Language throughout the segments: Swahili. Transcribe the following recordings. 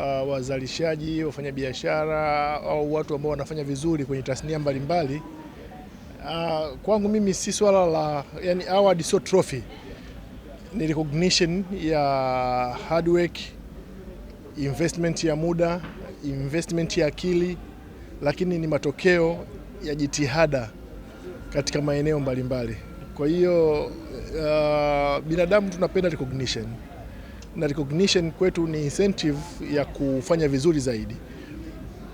wazalishaji, wafanyabiashara au watu ambao wanafanya vizuri kwenye tasnia mbalimbali. Kwangu mimi si swala la, yani award sio trophy, ni recognition ya hard work, investment ya muda, investment ya akili, lakini ni matokeo ya jitihada katika maeneo mbalimbali. Kwa hiyo binadamu tunapenda recognition, na recognition kwetu ni incentive ya kufanya vizuri zaidi.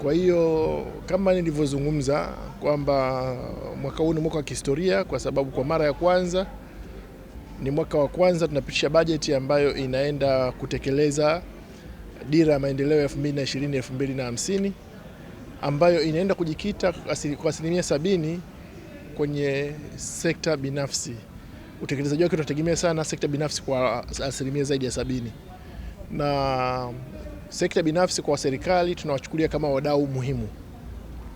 Kwa hiyo kama nilivyozungumza kwamba mwaka huu ni mwaka wa kihistoria, kwa sababu kwa mara ya kwanza ni mwaka wa kwanza tunapitisha bajeti ambayo inaenda kutekeleza dira ya maendeleo ya 2020-2050 ambayo inaenda kujikita kwa 70% kwenye sekta binafsi. Utekelezaji wake utategemea sana sekta binafsi kwa 70% zaidi ya 70%. Na sekta binafsi kwa serikali tunawachukulia kama wadau muhimu.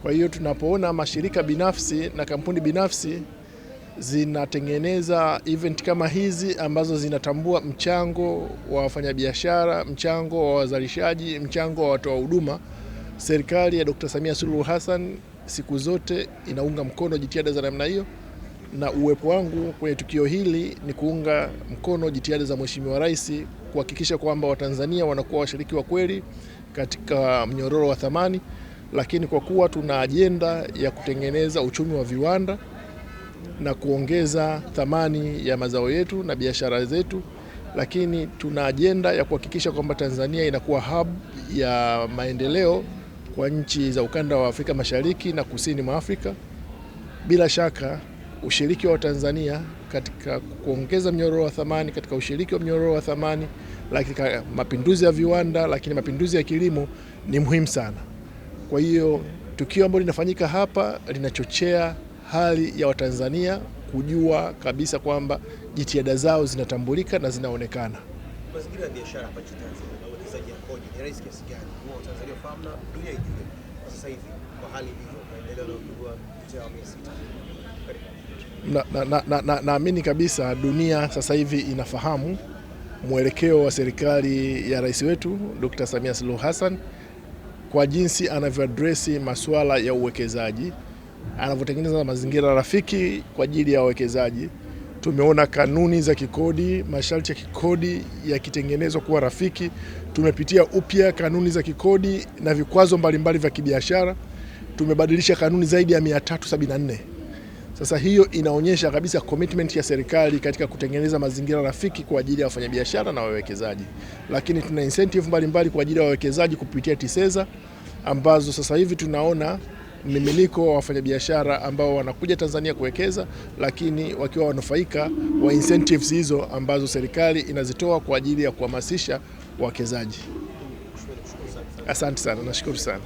Kwa hiyo tunapoona mashirika binafsi na kampuni binafsi zinatengeneza event kama hizi ambazo zinatambua mchango wa wafanyabiashara, mchango wa wazalishaji, mchango wa watoa huduma, serikali ya Dr. Samia Suluhu Hassan siku zote inaunga mkono jitihada za namna hiyo, na uwepo wangu kwenye tukio hili ni kuunga mkono jitihada za Mheshimiwa Rais kuhakikisha kwamba Watanzania wanakuwa washiriki wa kweli katika mnyororo wa thamani. Lakini kwa kuwa tuna ajenda ya kutengeneza uchumi wa viwanda na kuongeza thamani ya mazao yetu na biashara zetu, lakini tuna ajenda ya kuhakikisha kwamba Tanzania inakuwa hub ya maendeleo kwa nchi za ukanda wa Afrika Mashariki na kusini mwa Afrika. Bila shaka ushiriki wa Tanzania katika kuongeza mnyororo wa thamani, katika ushiriki wa mnyororo wa thamani, lakini mapinduzi ya viwanda, lakini mapinduzi ya kilimo ni muhimu sana. Kwa hiyo tukio ambalo linafanyika hapa linachochea hali ya Watanzania kujua kabisa kwamba jitihada zao zinatambulika na zinaonekana. Mazingira ya biashara hapa nchini Tanzania na uwekezaji yakoje? Ni rahisi kiasi gani kwa Watanzania fahamu na dunia ijue kwa sasa hivi kwa hali ilivyo maendeleo yanayopigwa kupitia awamu ya 6? Naamini kabisa dunia sasa hivi inafahamu mwelekeo wa serikali ya rais wetu Dr. Samia Suluhu Hassan kwa jinsi anavyoadresi masuala ya uwekezaji, anavyotengeneza mazingira rafiki kwa ajili ya wawekezaji. Tumeona kanuni za kikodi, masharti ya kikodi yakitengenezwa kuwa rafiki. Tumepitia upya kanuni za kikodi na vikwazo mbalimbali vya kibiashara. Tumebadilisha kanuni zaidi ya 374. Sasa hiyo inaonyesha kabisa commitment ya serikali katika kutengeneza mazingira rafiki kwa ajili ya wafanyabiashara na wawekezaji. Lakini tuna incentive mbalimbali kwa ajili ya wawekezaji kupitia TISEZA ambazo sasa hivi tunaona mmiminiko wa wafanyabiashara ambao wanakuja Tanzania kuwekeza, lakini wakiwa wanufaika wa incentives hizo ambazo serikali inazitoa kwa ajili ya kuhamasisha wawekezaji. Asante sana, nashukuru sana.